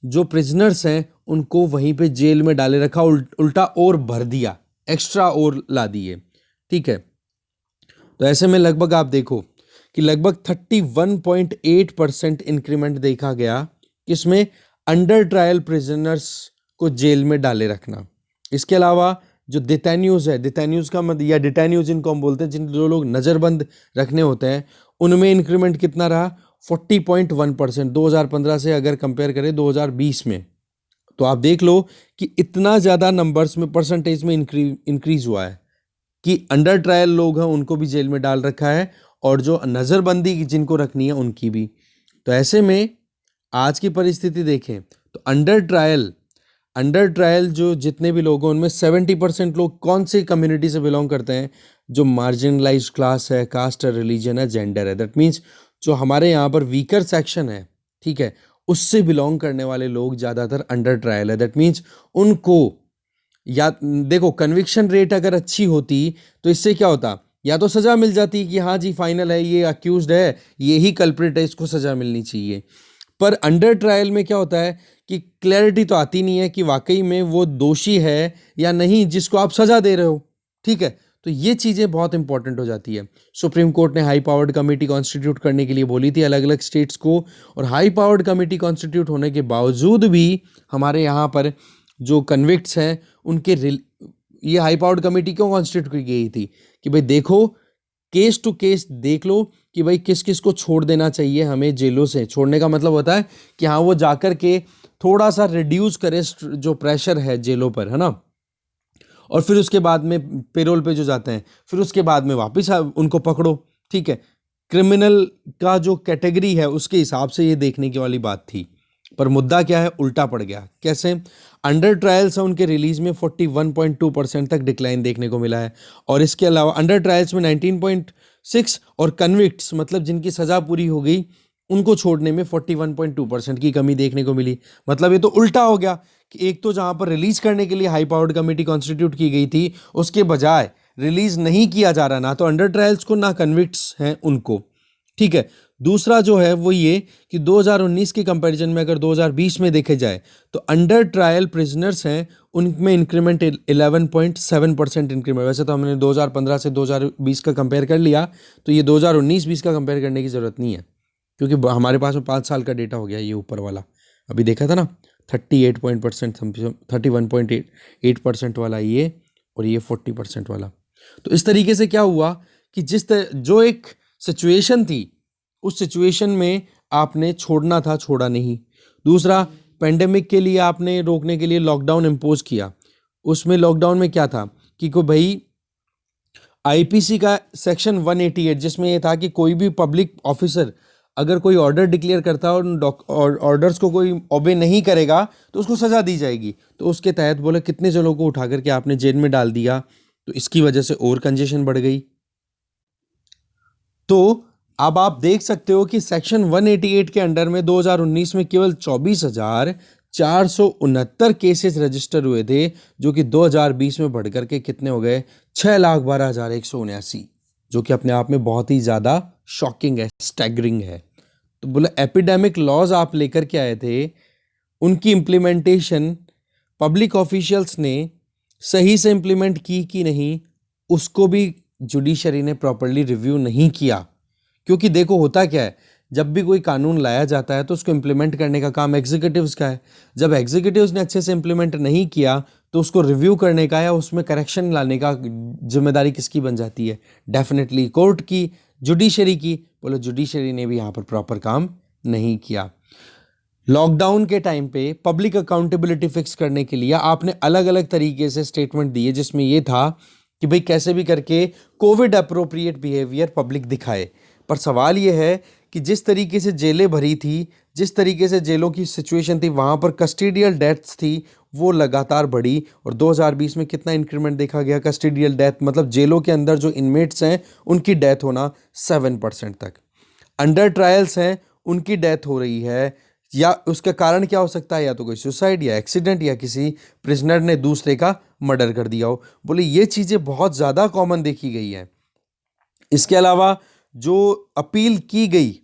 जो प्रिजनर्स हैं उनको वहीं पे जेल में डाले रखा, उल्टा और भर दिया, एक्स्ट्रा और ला दिए। ठीक है, तो ऐसे में लगभग आप देखो कि लगभग 31.8% इंक्रीमेंट देखा गया किसमें, अंडर ट्रायल प्रिजनर्स को जेल में डाले रखना। इसके अलावा जो डिटेन्यूज है, डिटेन्यूज का मतलब, या डिटेन्यूज इनको हम बोलते हैं, जिन जो लोग नज़रबंद रखने होते हैं, उनमें इंक्रीमेंट कितना रहा, 40.1%। 2015 से अगर कंपेयर करें 2020 में, तो आप देख लो कि इतना ज़्यादा नंबर्स में, परसेंटेज में इंक्रीज हुआ है कि अंडर ट्रायल लोग हैं उनको भी जेल में डाल रखा है, और जो नज़रबंदी जिनको रखनी है उनकी भी। तो ऐसे में आज की परिस्थिति देखें तो अंडर ट्रायल जो जितने भी लोग हैं उनमें 70% लोग कौन सी कम्युनिटी से बिलोंग करते हैं, जो मार्जिनलाइज्ड क्लास है, कास्ट है, रिलीजन है, जेंडर है, दैट मीन्स जो हमारे यहाँ पर वीकर सेक्शन है, ठीक है, उससे बिलोंग करने वाले लोग ज़्यादातर अंडर ट्रायल है। दैट मीन्स उनको, या देखो, कन्विक्शन रेट अगर अच्छी होती तो इससे क्या होता, या तो सज़ा मिल जाती कि हाँ जी फाइनल है, ये अक्यूज्ड है, ये ही कल्प्रिट है, इसको सज़ा मिलनी चाहिए। पर अंडर ट्रायल में क्या होता है कि क्लैरिटी तो आती नहीं है कि वाकई में वो दोषी है या नहीं जिसको आप सज़ा दे रहे हो। ठीक है, तो ये चीज़ें बहुत इंपॉर्टेंट हो जाती है। सुप्रीम कोर्ट ने हाई पावर्ड कमेटी कॉन्स्टिट्यूट करने के लिए बोली थी अलग अलग स्टेट्स को, और हाई पावर्ड कमेटी कॉन्स्टिट्यूट होने के बावजूद भी हमारे यहाँ पर जो कन्विक्ट्स हैं उनके ये हाई पावर्ड कमेटी क्यों कॉन्स्टिट्यूट की गई थी कि भाई देखो केस टू केस देख लो कि भाई किस किस को छोड़ देना चाहिए हमें जेलों से। छोड़ने का मतलब होता है कि हाँ वो जाकर के थोड़ा सा रिड्यूस करे जो प्रेशर है जेलों पर, है ना। और फिर उसके बाद में पेरोल पे जो जाते हैं, फिर उसके बाद में वापस उनको पकड़ो, ठीक है। क्रिमिनल का जो कैटेगरी है उसके हिसाब से ये देखने की वाली बात थी, पर मुद्दा क्या है, उल्टा पड़ गया। कैसे? अंडर ट्रायल्स है उनके रिलीज में 41.2% तक डिक्लाइन देखने को मिला है, और इसके अलावा अंडर ट्रायल्स में 19.6, और कन्विक्ट्स मतलब जिनकी सजा पूरी हो गई उनको छोड़ने में 41.2% की कमी देखने को मिली। मतलब ये तो उल्टा हो गया कि एक तो जहां पर रिलीज करने के लिए हाई पावर्ड कमेटी कॉन्स्टिट्यूट की गई थी, उसके बजाय रिलीज नहीं किया जा रहा, ना तो अंडर ट्रायल्स को ना कन्विक्ट्स हैं उनको, ठीक है। दूसरा जो है वो ये कि 2019 के कंपैरिजन में अगर 2020 में देखे जाए तो अंडर ट्रायल प्रिजनर्स हैं उनमें इंक्रीमेंट 11.7% इंक्रीमेंट। वैसे तो हमने 2015 से 2020 का कंपेयर कर लिया, तो ये 2019-20 का कंपेयर करने की ज़रूरत नहीं है, क्योंकि हमारे पास में 5 साल का डेटा हो गया। ये ऊपर वाला अभी देखा था ना, 31.8% वाला ये, और ये 40% वाला। तो इस तरीके से क्या हुआ कि जो एक सिचुएशन थी उस सिचुएशन में आपने छोड़ना था, छोड़ा नहीं। दूसरा, पेंडेमिक के लिए आपने रोकने के लिए लॉकडाउन इम्पोज किया। उसमें लॉकडाउन में क्या था कि कोई भाई आईपीसी का सेक्शन 188 जिसमें ये था कि कोई भी पब्लिक ऑफिसर अगर कोई ऑर्डर डिक्लेयर करता है और ऑर्डर्स को कोई ओबे नहीं करेगा तो उसको सजा दी जाएगी। तो उसके तहत बोले कितने जनों को उठा करके आपने जेल में डाल दिया, तो इसकी वजह से और कंजेशन बढ़ गई। तो अब आप देख सकते हो कि सेक्शन 188 के अंडर में 2019 में केवल 24,469 केसेस रजिस्टर हुए थे, जो कि 2020 में बढ़कर के कितने हो गए, 6,12,179, जो कि अपने आप में बहुत ही ज़्यादा शॉकिंग है, स्टैगरिंग है। तो बोला एपिडेमिक लॉज आप लेकर के आए थे, उनकी इम्प्लीमेंटेशन पब्लिक ऑफिशियल्स ने सही से इम्प्लीमेंट की कि नहीं, उसको भी जुडिशरी ने प्रॉपरली रिव्यू नहीं किया। क्योंकि देखो होता क्या है, जब भी कोई कानून लाया जाता है तो उसको इम्प्लीमेंट करने का काम एग्जीक्यूटिव्स का है। जब एग्जीक्यूटिव्स ने अच्छे से इम्प्लीमेंट नहीं किया तो उसको रिव्यू करने का या उसमें करेक्शन लाने का जिम्मेदारी किसकी बन जाती है? डेफिनेटली कोर्ट की, जुडिशरी की। बोलो जुडिशरी ने भी यहाँ पर प्रॉपर काम नहीं किया। लॉकडाउन के टाइम पे पब्लिक अकाउंटेबिलिटी फिक्स करने के लिए आपने अलग अलग तरीके से स्टेटमेंट दिए, जिसमें यह था कि भाई कैसे भी करके कोविड अप्रोप्रिएट बिहेवियर पब्लिक दिखाए। पर सवाल यह है कि जिस तरीके से जेलें भरी थी, जिस तरीके से जेलों की सिचुएशन थी, वहाँ पर कस्टोडियल डेथ्स थी वो लगातार बढ़ी। और 2020 में कितना इंक्रीमेंट देखा गया कस्टोडियल डेथ, मतलब जेलों के अंदर जो इनमेट्स हैं उनकी डेथ होना 7% तक। अंडर ट्रायल्स हैं उनकी डेथ हो रही है, या उसका कारण क्या हो सकता है, या तो कोई सुसाइड या एक्सीडेंट या किसी प्रिजनर ने दूसरे का मर्डर कर दिया हो। बोले ये चीज़ें बहुत ज़्यादा कॉमन देखी गई हैं। इसके अलावा जो अपील की गई,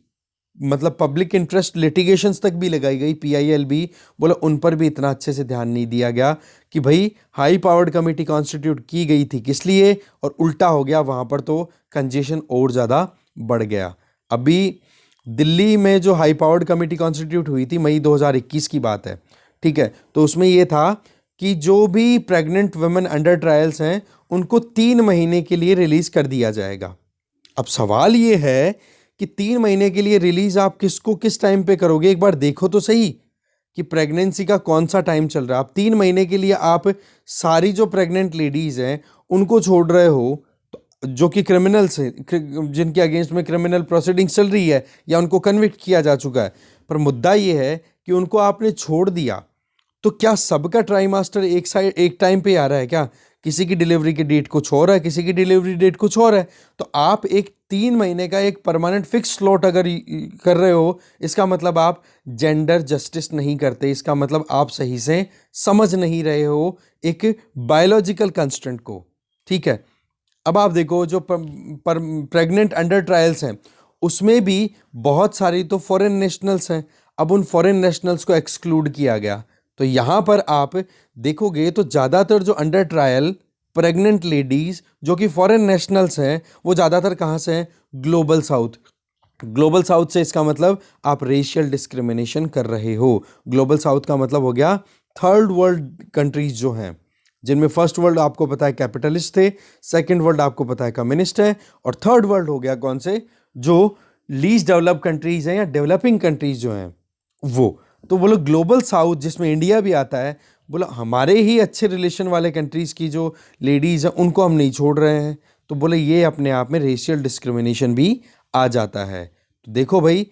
मतलब पब्लिक इंटरेस्ट लिटिगेशंस तक भी लगाई गई, पीआईएलबी, बोला उन पर भी इतना अच्छे से ध्यान नहीं दिया गया कि भाई हाई पावर्ड कमेटी कॉन्स्टिट्यूट की गई थी किस लिए, और उल्टा हो गया वहाँ पर, तो कंजेशन और ज़्यादा बढ़ गया। अभी दिल्ली में जो हाई पावर्ड कमेटी कॉन्स्टिट्यूट हुई थी मई 2021 की बात है, ठीक है। तो उसमें यह था कि जो भी प्रेग्नेंट वुमेन अंडर ट्रायल्स हैं उनको 3 महीने के लिए रिलीज कर दिया जाएगा। अब सवाल ये है कि 3 महीने के लिए रिलीज आप किसको किस टाइम पे करोगे? एक बार देखो तो सही कि प्रेगनेंसी का कौन सा टाइम चल रहा है। आप 3 महीने के लिए आप सारी जो प्रेग्नेंट लेडीज हैं उनको छोड़ रहे हो, तो जो कि क्रिमिनल्स हैं, जिनके अगेंस्ट में क्रिमिनल प्रोसीडिंग्स चल रही है या उनको कन्विक्ट किया जा चुका है। पर मुद्दा ये है कि उनको आपने छोड़ दिया, तो क्या सबका ट्राइमास्टर एक टाइम पे आ रहा है क्या? किसी की डिलीवरी की डेट कुछ और है, किसी की डिलीवरी डेट कुछ और है। तो आप एक 3 महीने का एक परमानेंट फिक्स स्लॉट अगर कर रहे हो, इसका मतलब आप जेंडर जस्टिस नहीं करते। इसका मतलब आप सही से समझ नहीं रहे हो एक बायोलॉजिकल कंस्ट्रेंट को, ठीक है। अब आप देखो जो प्रेग्नेंट अंडर ट्रायल्स हैं उसमें भी बहुत सारी तो फॉरेन नेशनल्स हैं। अब उन फॉरेन नेशनल्स को एक्सक्लूड किया गया। तो यहाँ पर आप देखोगे तो ज़्यादातर जो अंडर ट्रायल प्रेग्नेंट लेडीज़ जो कि फॉरेन नेशनल्स हैं वो ज़्यादातर कहाँ से हैं? Global south. ग्लोबल साउथ से इसका मतलब आप रेशियल डिस्क्रिमिनेशन कर रहे हो। ग्लोबल साउथ का मतलब हो गया थर्ड वर्ल्ड कंट्रीज जो हैं, जिनमें फर्स्ट वर्ल्ड आपको पता है कैपिटलिस्ट थे, सेकंड वर्ल्ड आपको पता है कम्युनिस्ट है, और थर्ड वर्ल्ड हो गया कौन से, जो लीस्ट डेवलप कंट्रीज हैं या डेवलपिंग कंट्रीज जो हैं वो। तो बोलो ग्लोबल साउथ जिसमें इंडिया भी आता है, बोला हमारे ही अच्छे रिलेशन वाले कंट्रीज़ की जो लेडीज़ हैं उनको हम नहीं छोड़ रहे हैं, तो बोले ये अपने आप में रेशियल डिस्क्रिमिनेशन भी आ जाता है। तो देखो भाई,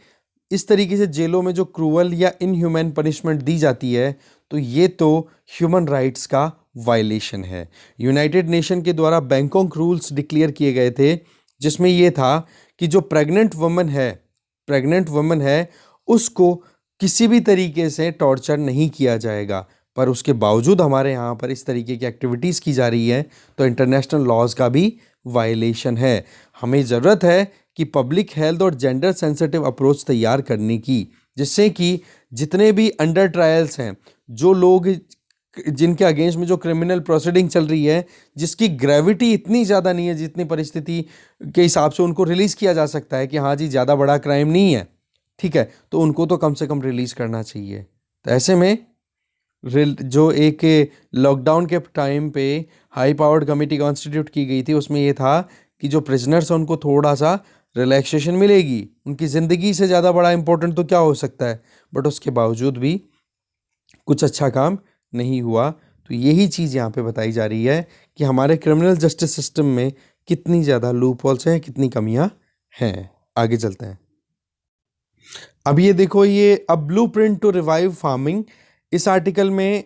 इस तरीके से जेलों में जो क्रूअल या इनह्यूमन पनिशमेंट दी जाती है, तो ये तो ह्यूमन राइट्स का वायलेशन है। यूनाइटेड नेशन के द्वारा बैंकॉक रूल्स डिक्लेयर किए गए थे, जिसमें ये था कि जो प्रेग्नेंट वुमन है उसको किसी भी तरीके से टॉर्चर नहीं किया जाएगा, पर उसके बावजूद हमारे यहाँ पर इस तरीके की एक्टिविटीज़ की जा रही है, तो इंटरनेशनल लॉज का भी वायलेशन है। हमें ज़रूरत है कि पब्लिक हेल्थ और जेंडर सेंसिटिव अप्रोच तैयार करने की, जिससे कि जितने भी अंडर ट्रायल्स हैं, जो लोग जिनके अगेंस्ट में जो क्रिमिनल प्रोसीडिंग चल रही है, जिसकी ग्रेविटी इतनी ज़्यादा नहीं है, जितनी परिस्थिति के हिसाब से उनको रिलीज़ किया जा सकता है कि हाँ जी ज़्यादा बड़ा क्राइम नहीं है, ठीक है, तो उनको तो कम से कम रिलीज़ करना चाहिए। तो ऐसे में जो एक लॉकडाउन के टाइम पे हाई पावर्ड कमेटी कॉन्स्टिट्यूट की गई थी, उसमें ये था कि जो प्रिजनर्स हैं उनको थोड़ा सा रिलैक्सेशन मिलेगी, उनकी ज़िंदगी से ज़्यादा बड़ा इंपॉर्टेंट तो क्या हो सकता है, बट उसके बावजूद भी कुछ अच्छा काम नहीं हुआ। तो यही चीज़ यहाँ पे बताई जा रही है कि हमारे क्रिमिनल जस्टिस सिस्टम में कितनी ज़्यादा लूप होल्स हैं, कितनी कमियाँ हैं। आगे चलते हैं। अब ये देखो, ये अ ब्लूप्रिंट टू रिवाइव फार्मिंग, इस आर्टिकल में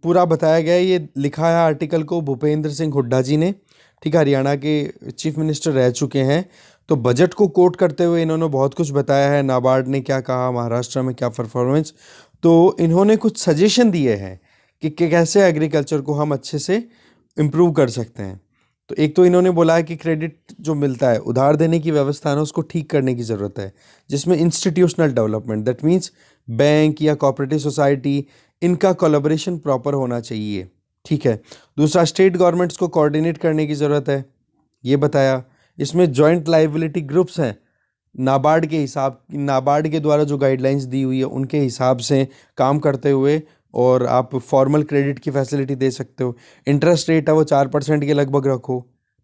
पूरा बताया गया है। ये लिखा है आर्टिकल को भूपेंद्र सिंह हुड्डा जी ने, ठीक है, हरियाणा के चीफ मिनिस्टर रह चुके हैं। तो बजट को कोट करते हुए इन्होंने बहुत कुछ बताया है, नाबार्ड ने क्या कहा, महाराष्ट्र में क्या परफॉर्मेंस। तो इन्होंने कुछ सजेशन दिए हैं कि कैसे एग्रीकल्चर को हम अच्छे से इम्प्रूव कर सकते हैं। तो एक तो इन्होंने बोला है कि क्रेडिट जो मिलता है, उधार देने की व्यवस्था है ना, उसको ठीक करने की ज़रूरत है, जिसमें institutional development, that means bank या कोऑपरेटिव सोसाइटी, इनका कोलैबोरेशन प्रॉपर होना चाहिए, ठीक है। दूसरा, स्टेट गवर्नमेंट्स को कोऑर्डिनेट करने की ज़रूरत है, ये बताया। इसमें जॉइंट लाइबिलिटी ग्रुप्स हैं, नाबार्ड के द्वारा जो गाइडलाइंस दी हुई है उनके हिसाब से काम करते हुए, और आप फॉर्मल क्रेडिट की फैसिलिटी दे सकते हो। इंटरेस्ट रेट है वो 4% के लगभग रखो,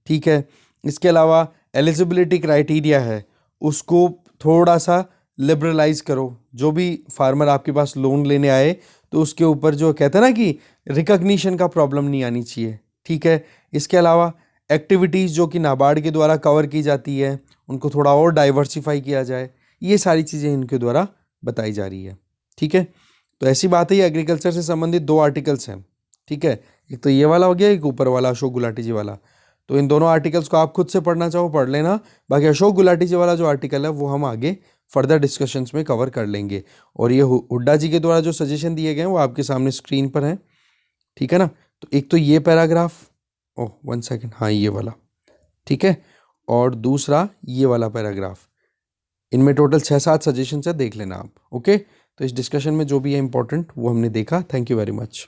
ठीक है। इसके अलावा एलिजिबिलिटी क्राइटेरिया है, उसको थोड़ा सा लिबरलाइज करो। जो भी फार्मर आपके पास लोन लेने आए, तो उसके ऊपर जो कहते हैं ना कि रिकग्निशन का प्रॉब्लम नहीं आनी चाहिए, ठीक है। इसके अलावा एक्टिविटीज़ जो कि नाबार्ड के द्वारा कवर की जाती है, उनको थोड़ा और डाइवर्सिफाई किया जाए। ये सारी चीज़ें इनके द्वारा बताई जा रही है, ठीक है। तो ऐसी बात है, ये एग्रीकल्चर से संबंधित 2 आर्टिकल्स हैं, ठीक है। एक तो ये वाला हो गया, एक ऊपर वाला अशोक गुलाटी जी वाला। तो इन दोनों आर्टिकल्स को आप खुद से पढ़ना चाहो पढ़ लेना। बाकी अशोक गुलाटी जी वाला जो आर्टिकल है वो हम आगे फर्दर डिस्कशंस में कवर कर लेंगे। और ये हुड्डा जी के द्वारा जो सजेशन दिए गए हैं वो आपके सामने स्क्रीन पर हैं, ठीक है ना। तो एक तो ये पैराग्राफ, ओह 1 सेकेंड, हाँ ये वाला, ठीक है, और दूसरा ये वाला पैराग्राफ, इनमें टोटल 6-7 सजेशंस है, देख लेना आप, ओके। तो इस डिस्कशन में जो भी है इंपॉर्टेंट वो हमने देखा। Thank you very much.